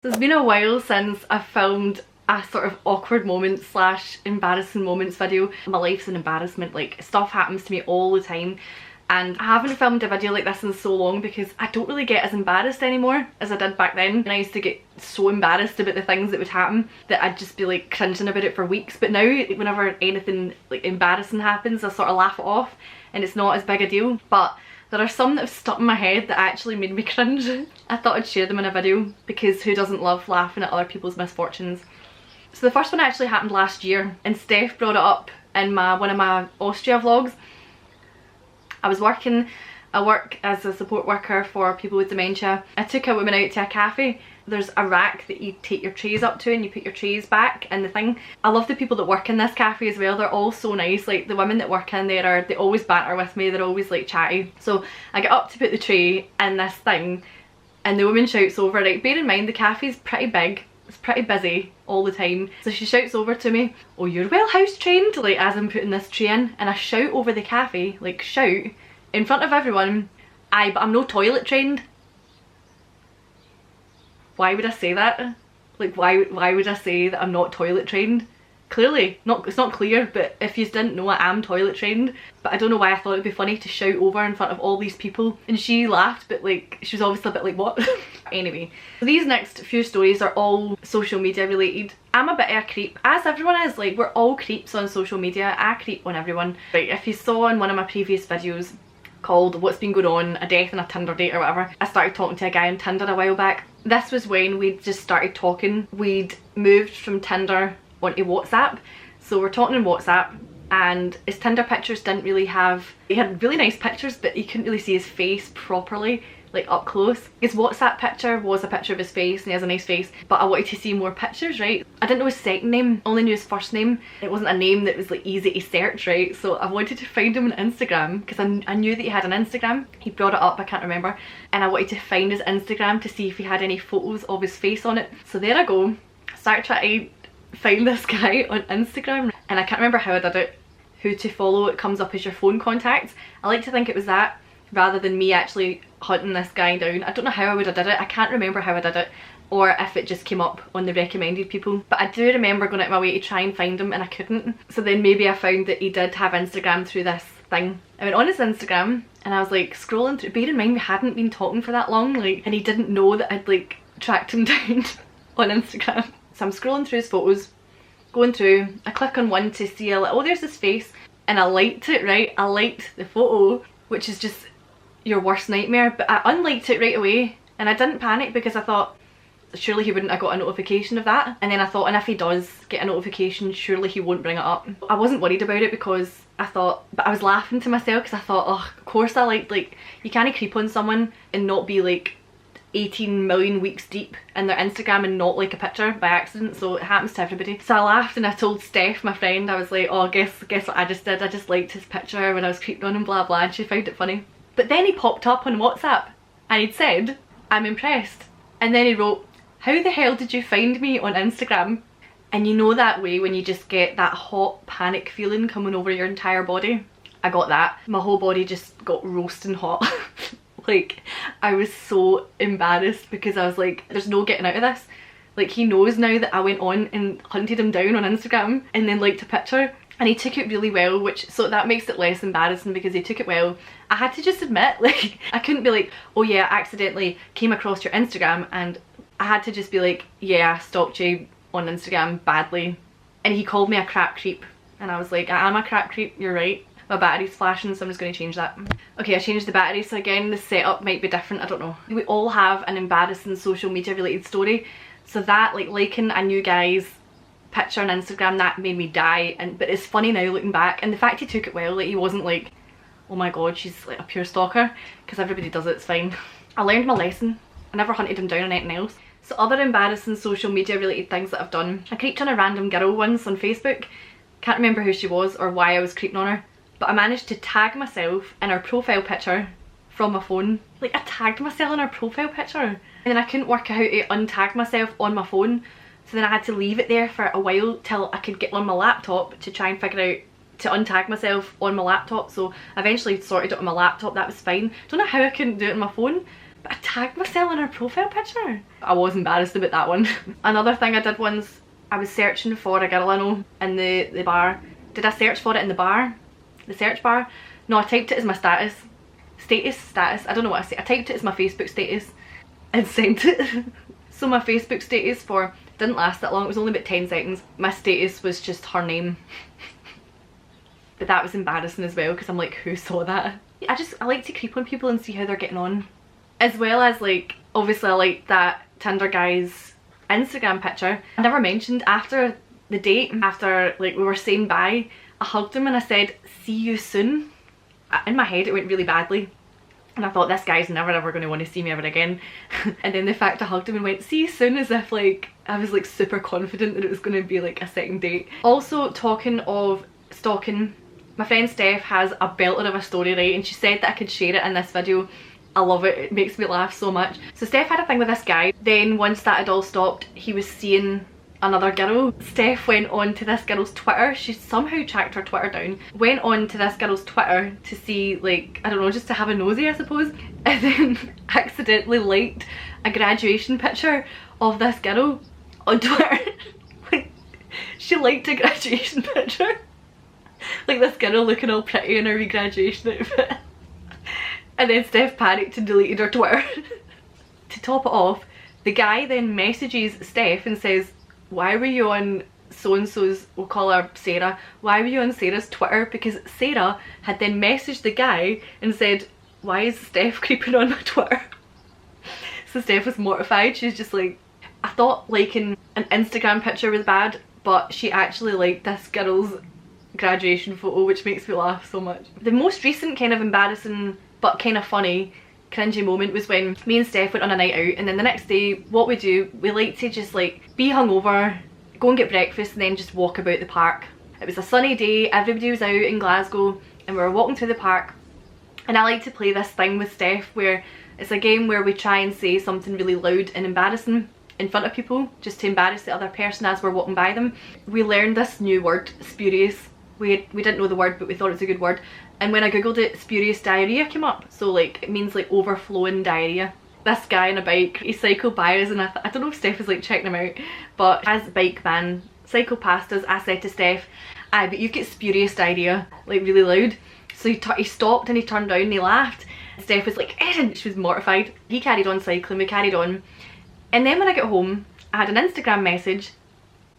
So it's been a while since I've filmed a sort of awkward moment slash embarrassing moments video. My life's an embarrassment, like stuff happens to me all the time, and I haven't filmed a video like this in so long because I don't really get as embarrassed anymore as I did back then. And I used to get so embarrassed about the things that would happen that I'd just be like cringing about it for weeks. But now whenever anything like embarrassing happens, I sort of laugh it off and it's not as big a deal. But there are some that have stuck in my head that actually made me cringe. I thought I'd share them in a video because who doesn't love laughing at other people's misfortunes? So the first one actually happened last year and Steph brought it up in one of my Austria vlogs. I work as a support worker for people with dementia. I took a woman out to a cafe. There's a rack that you take your trays up to and you put your trays back in the thing. I love the people that work in this cafe as well. They're all so nice. Like the women that work in there they always banter with me. They're always like chatty. So I get up to put the tray in this thing and the woman shouts over. Like, bear in mind the cafe's pretty big. It's pretty busy all the time. So she shouts over to me, "Oh, you're well house trained," like as I'm putting this tray in. And I shout over the cafe, like shout in front of everyone, "Aye, but I'm no toilet trained." Why would I say that? Like why would I say that I'm not toilet trained? Clearly, it's not clear, but if you didn't know, I am toilet trained. But I don't know why I thought it'd be funny to shout over in front of all these people. And she laughed, but like, she was obviously a bit like, what? Anyway, so these next few stories are all social media related. I'm a bit of a creep, as everyone is. Like, we're all creeps on social media. I creep on everyone. Right, if you saw in one of my previous videos called What's Been Going On, a death and a Tinder date or whatever, I started talking to a guy on Tinder a while back. This was when we just started talking. We'd moved from Tinder onto WhatsApp, so we're talking on WhatsApp, and his Tinder pictures didn't really have, he had really nice pictures but you couldn't really see his face properly, like up close. His WhatsApp picture was a picture of his face and he has a nice face, but I wanted to see more pictures, right? I didn't know his second name, only knew his first name. It wasn't a name that was like easy to search, right? So I wanted to find him on Instagram because I knew that he had an Instagram. He brought it up, I can't remember, and I wanted to find his Instagram to see if he had any photos of his face on it. So there I go, start trying to find this guy on Instagram, and I can't remember how I did it. Who to follow, it comes up as your phone contacts. I like to think it was that rather than me actually hunting this guy down. I don't know how I would have did it. I can't remember how I did it, or if it just came up on the recommended people. But I do remember going out of my way to try and find him and I couldn't. So then maybe I found that he did have Instagram through this thing. I went on his Instagram and I was like scrolling through. Bear in mind we hadn't been talking for that long, like, and he didn't know that I'd like tracked him down on Instagram. So I'm scrolling through his photos, going through, I click on one to see a little, oh there's his face, and I liked it, right? I liked the photo, which is just your worst nightmare, but I unliked it right away, and I didn't panic because I thought surely he wouldn't have got a notification of that. And then I thought, and if he does get a notification, surely he won't bring it up. I wasn't worried about it because I thought, but I was laughing to myself because I thought, oh, of course I like you can't creep on someone and not be like 18 million weeks deep in their Instagram and not like a picture by accident. So it happens to everybody. So I laughed and I told Steph, my friend, I was like, oh, guess what I just did? I just liked his picture when I was creeping on him, blah blah, and she found it funny. But then he popped up on WhatsApp and he'd said, "I'm impressed." And then he wrote, "How the hell did you find me on Instagram?" And you know that way when you just get that hot panic feeling coming over your entire body? I got that. My whole body just got roasting hot. Like, I was so embarrassed because I was like, there's no getting out of this. Like, he knows now that I went on and hunted him down on Instagram and then liked a picture, and he took it really well, which, so that makes it less embarrassing because he took it well. I had to just admit, like, I couldn't be like, oh yeah, I accidentally came across your Instagram, and I had to just be like, yeah, I stalked you on Instagram badly. And he called me a crap creep, and I was like, I am a crap creep, you're right. My battery's flashing, so I'm just going to change that. Okay, I changed the battery, so again the setup might be different, I don't know. We all have an embarrassing social media related story, so that, like liking a new guy's picture on Instagram, that made me die. But it's funny now looking back, and the fact he took it well, like he wasn't like, oh my god, she's like a pure stalker, because everybody does it, it's fine. I learned my lesson. I never hunted him down on anything else. So other embarrassing social media related things that I've done. I creeped on a random girl once on Facebook. Can't remember who she was or why I was creeping on her, but I managed to tag myself in her profile picture from my phone. Like, I tagged myself in her profile picture, and then I couldn't work out how to untag myself on my phone, so then I had to leave it there for a while till I could get on my laptop to try and figure out to untag myself on my laptop. So I eventually sorted it on my laptop, that was fine. Don't know how I couldn't do it on my phone, But I tagged myself in her profile picture. I was embarrassed about that one. Another thing I did once, I was searching for a girl I know in the bar. Did I search for it in the bar? The search bar? No, I typed it as my status. Status, I don't know what I say. I typed it as my Facebook status and sent it. So my Facebook status didn't last that long, it was only about 10 seconds. My status was just her name. But that was embarrassing as well, because I'm like, who saw that? I like to creep on people and see how they're getting on. As well as like, obviously I like that Tinder guy's Instagram picture. I never mentioned after the date, after like we were saying bye, I hugged him and I said, see you soon. In my head it went really badly. And I thought, this guy's never ever going to want to see me ever again. And then the fact I hugged him and went, see you soon, as if like I was like super confident that it was going to be like a second date. Also, talking of stalking, my friend Steph has a belter of a story, right? And she said that I could share it in this video. I love it, it makes me laugh so much. So Steph had a thing with this guy. Then once that had all stopped, he was seeing another girl. Steph went on to this girl's Twitter. She somehow tracked her Twitter down. Went on to this girl's Twitter to see, like, I don't know, just to have a nosy I suppose. And then accidentally liked a graduation picture of this girl on Twitter. Like, she liked a graduation picture. Like this girl looking all pretty in her wee graduation outfit. And then Steph panicked and deleted her Twitter. To top it off, the guy then messages Steph and says, why were you on so-and-so's, we'll call her Sarah, why were you on Sarah's Twitter? Because Sarah had then messaged the guy and said, why is Steph creeping on my Twitter? So Steph was mortified. She was just like, I thought liking an Instagram picture was bad, but she actually liked this girl's graduation photo, which makes me laugh so much. The most recent kind of embarrassing but kind of funny cringy moment was when me and Steph went on a night out, and then the next day what we do, we like to just like be hungover, go and get breakfast and then just walk about the park. It was a sunny day, everybody was out in Glasgow and we were walking through the park, and I like to play this thing with Steph where it's a game where we try and say something really loud and embarrassing in front of people just to embarrass the other person as we're walking by them. We learned this new word, spurious. We didn't know the word, but we thought it was a good word. And when I googled it, spurious diarrhea came up. So like, it means like overflowing diarrhea. This guy on a bike, he cycled by us, and I don't know if Steph was like checking him out, but as the bike van cycled past us, I said to Steph, aye, but you've got spurious diarrhea, like really loud. So he stopped and he turned down and he laughed. Steph was like, Erin, she was mortified. He carried on cycling, we carried on. And then when I got home, I had an Instagram message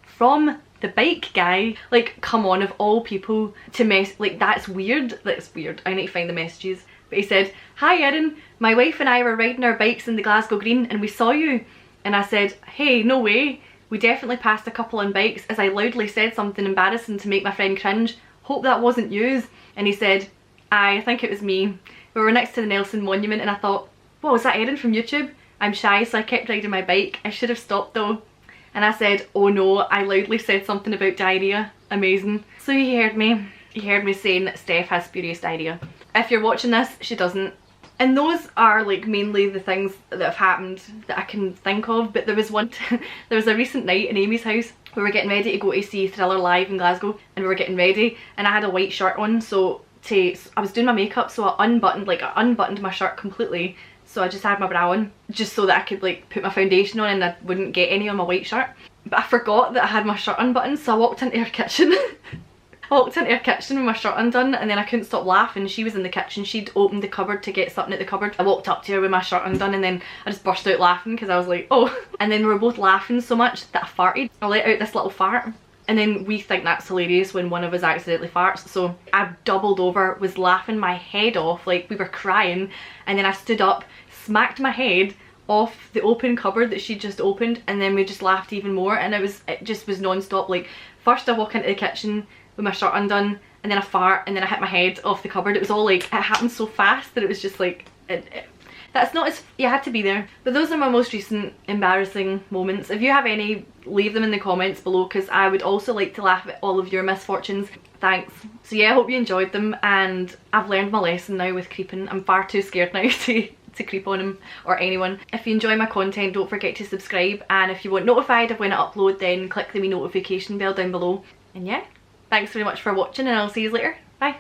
from the bike guy. Like, come on, of all people to mess, like that's weird. That's weird. I need to find the messages. But he said, hi Erin, my wife and I were riding our bikes in the Glasgow Green and we saw you. And I said, hey, no way. We definitely passed a couple on bikes as I loudly said something embarrassing to make my friend cringe. Hope that wasn't yous. And he said, aye, I think it was me. We were next to the Nelson Monument and I thought, what was that, Erin from YouTube? I'm shy, so I kept riding my bike. I should have stopped though. And I said, oh no, I loudly said something about diarrhea. Amazing. So he heard me. He heard me saying that Steph has spurious diarrhea. If you're watching this, she doesn't. And those are like mainly the things that have happened that I can think of. But there was one, there was a recent night in Amy's house. We were getting ready to go to see Thriller live in Glasgow, and we were getting ready and I had a white shirt on, so I was doing my makeup, so I unbuttoned my shirt completely. So I just had my bra on, just so that I could like put my foundation on and I wouldn't get any on my white shirt. But I forgot that I had my shirt unbuttoned, so I walked into her kitchen. I walked into her kitchen with my shirt undone, and then I couldn't stop laughing. She was in the kitchen, she'd opened the cupboard to get something at the cupboard. I walked up to her with my shirt undone and then I just burst out laughing because I was like, oh. And then we were both laughing so much that I farted. I let out this little fart. And then we think that's hilarious when one of us accidentally farts. So I doubled over, was laughing my head off, like we were crying. And then I stood up, smacked my head off the open cupboard that she'd just opened, and then we just laughed even more. And it just was non-stop. Like, first I walk into the kitchen with my shirt undone, and then I fart, and then I hit my head off the cupboard. It was all like, it happened so fast that it was just like, that's not as, you had to be there. But those are my most recent embarrassing moments. If you have any, leave them in the comments below, because I would also like to laugh at all of your misfortunes. Thanks. So yeah, I hope you enjoyed them, and I've learned my lesson now with creeping. I'm far too scared now to creep on him or anyone. If you enjoy my content, don't forget to subscribe, and if you want notified of when I upload, then click the wee notification bell down below. And yeah, thanks very much for watching, and I'll see you later. Bye.